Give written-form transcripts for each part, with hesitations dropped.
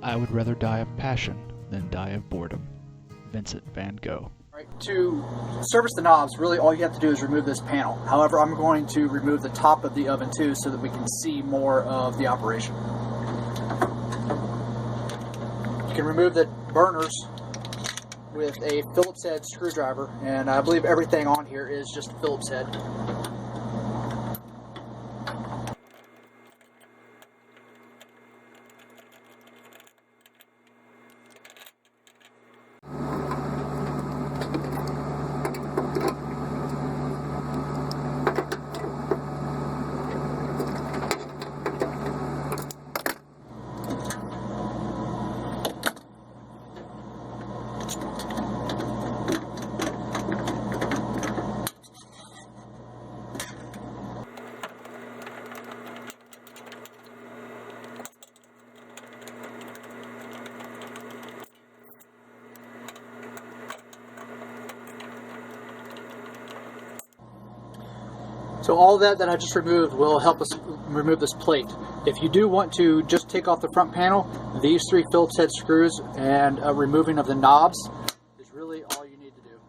I would rather die of passion than die of boredom. Vincent van Gogh. Right, to service the knobs, really all you have to do is remove this panel. However, I'm going to remove the top of the oven too so that we can see more of the operation. You can remove the burners with a Phillips head screwdriver, and I believe everything on here is just Phillips head. So all that I just removed will help us remove this plate. If you do want to just take off the front panel, these 3 Phillips head screws and a removing of the knobs is really all you need to do.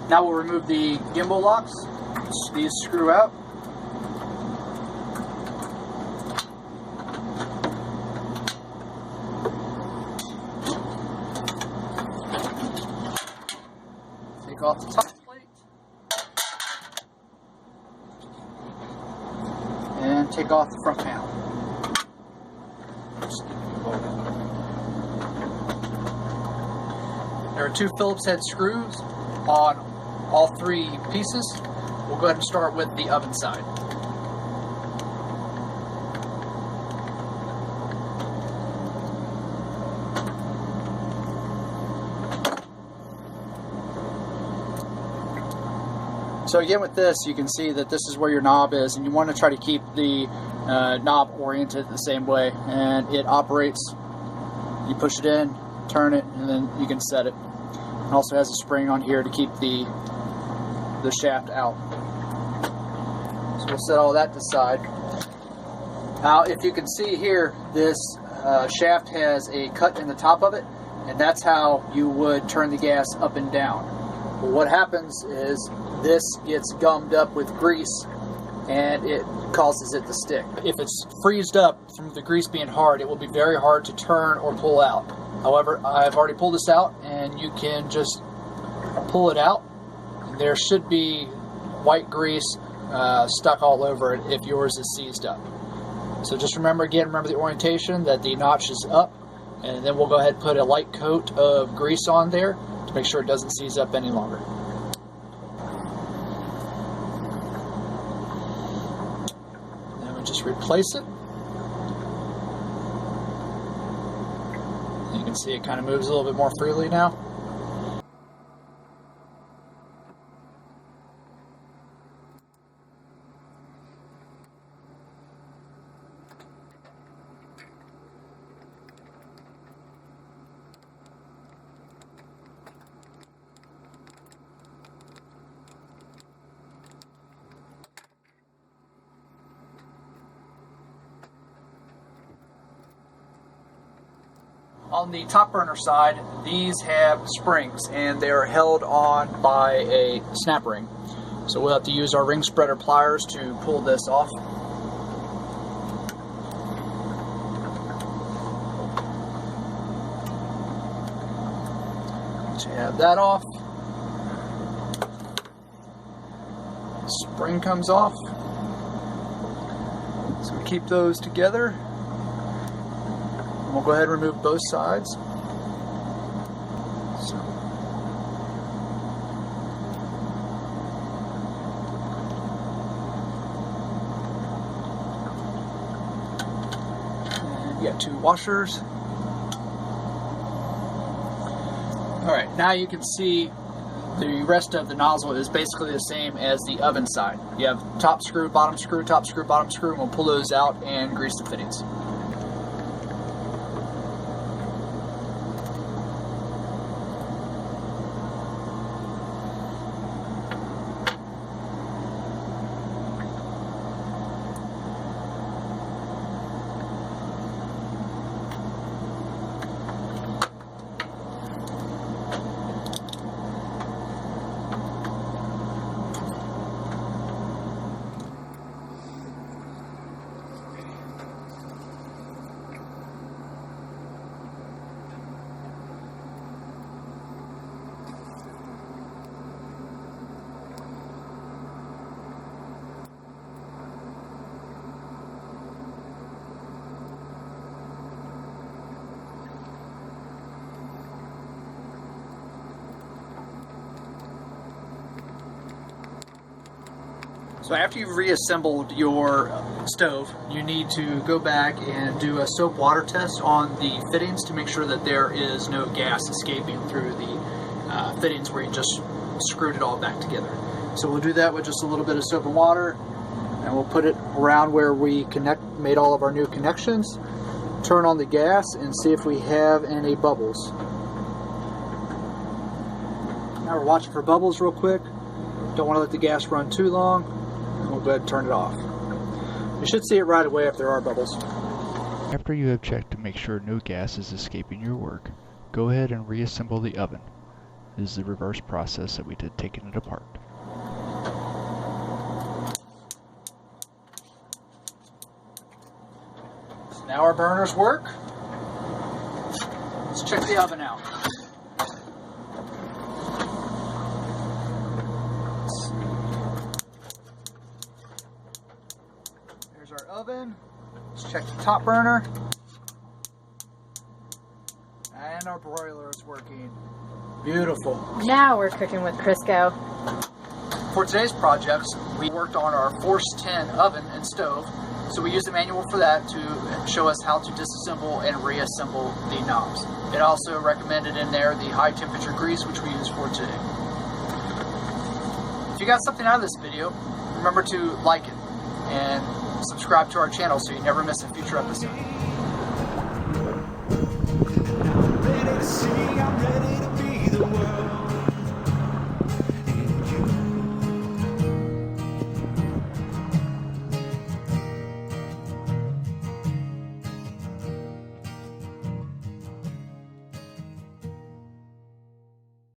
Now we'll remove the gimbal locks. These screw out. Take off the top plate and take off the front panel. There are 2 Phillips head screws on all 3 pieces. We'll go ahead and start with the oven side. So again with this, you can see that this is where your knob is, and you want to try to keep the knob oriented the same way, and it operates. You push it in, turn it, and then you can set it. It also has a spring on here to keep the shaft out. So we'll set all that to the side. Now if you can see here, this shaft has a cut in the top of it, and that's how you would turn the gas up and down. But what happens is this gets gummed up with grease and it causes it to stick. If it's freezed up from the grease being hard, it will be very hard to turn or pull out. However, I've already pulled this out, and you can just pull it out. There should be white grease stuck all over it if yours is seized up. So just remember the orientation, that the notch is up, and then we'll go ahead and put a light coat of grease on there to make sure it doesn't seize up any longer. Just replace it. You can see it kind of moves a little bit more freely now. On the top burner side, these have springs, and they are held on by a snap ring. So we'll have to use our ring spreader pliers to pull this off. Once you have that off, the spring comes off. So we keep those together. We'll go ahead and remove both sides. So. And you got 2 washers. Alright, now you can see the rest of the nozzle is basically the same as the oven side. You have top screw, bottom screw, top screw, bottom screw, and we'll pull those out and grease the fittings. So after you've reassembled your stove, you need to go back and do a soap water test on the fittings to make sure that there is no gas escaping through the fittings where you just screwed it all back together. So we'll do that with just a little bit of soap and water, and we'll put it around where we made all of our new connections. Turn on the gas and see if we have any bubbles. Now we're watching for bubbles real quick. Don't want to let the gas run too long. We'll go ahead and turn it off. You should see it right away if there are bubbles. After you have checked to make sure no gas is escaping your work, go ahead and reassemble the oven. This is the reverse process that we did taking it apart. So now our burners work. Let's check the oven out. There's our oven. Let's check the top burner. And our broiler is working. Beautiful. Now we're cooking with Crisco. For today's project, we worked on our Force 10 oven and stove. So we used the manual for that to show us how to disassemble and reassemble the knobs. It also recommended in there the high temperature grease, which we use for today. If you got something out of this video, remember to like it and subscribe to our channel so you never miss a future episode. Ready to see, I'm ready to be the world.